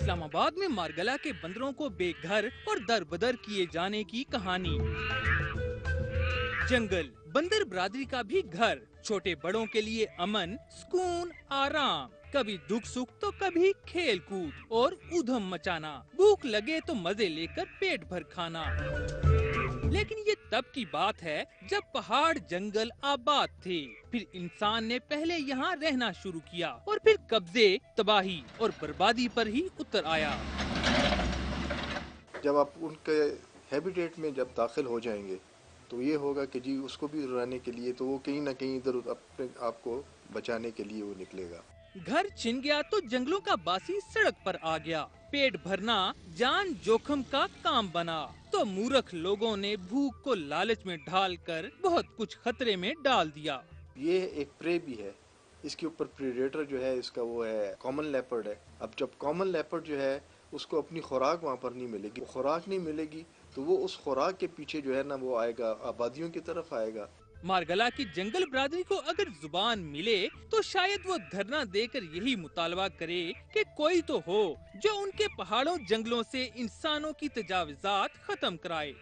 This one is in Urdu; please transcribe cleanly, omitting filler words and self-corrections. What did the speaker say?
اسلام آباد میں مارگلا کے بندروں کو بے گھر اور در بدر کیے جانے کی کہانی۔ جنگل بندر برادری کا بھی گھر، چھوٹے بڑوں کے لیے امن، سکون، آرام، کبھی دکھ سکھ تو کبھی کھیل کود اور ادھم مچانا، بھوک لگے تو مزے لے کر پیٹ بھر کھانا۔ لیکن یہ تب کی بات ہے جب پہاڑ جنگل آباد تھے، پھر انسان نے پہلے یہاں رہنا شروع کیا اور پھر قبضے، تباہی اور بربادی پر ہی اتر آیا۔ جب آپ ان کے ہیبیٹیٹ میں جب داخل ہو جائیں گے تو یہ ہوگا کہ جی اس کو بھی رہنے کے لیے تو وہ کہیں نہ کہیں ادھر اپنے آپ کو بچانے کے لیے وہ نکلے گا۔ گھر چھن گیا تو جنگلوں کا باسی سڑک پر آ گیا، پیٹ بھرنا جان جوکھم کا کام بنا، تو مورخ لوگوں نے بھوک کو لالچ میں ڈھال کر بہت کچھ خطرے میں ڈال دیا۔ یہ ایک پرے بھی ہے، اس کے اوپر پریڈیٹر جو ہے اس کا وہ ہے کامن لیپرڈ ہے۔ اب جب کامن لیپرڈ جو ہے اس کو اپنی خوراک وہاں پر نہیں ملے گی، خوراک نہیں ملے گی تو وہ اس خوراک کے پیچھے جو ہے نا وہ آئے گا، آبادیوں کی طرف آئے گا۔ مارگلا کی جنگل برادری کو اگر زبان ملے تو شاید وہ دھرنا دے کر یہی مطالبہ کرے کہ کوئی تو ہو جو ان کے پہاڑوں جنگلوں سے انسانوں کی تجاوزات ختم کرائے۔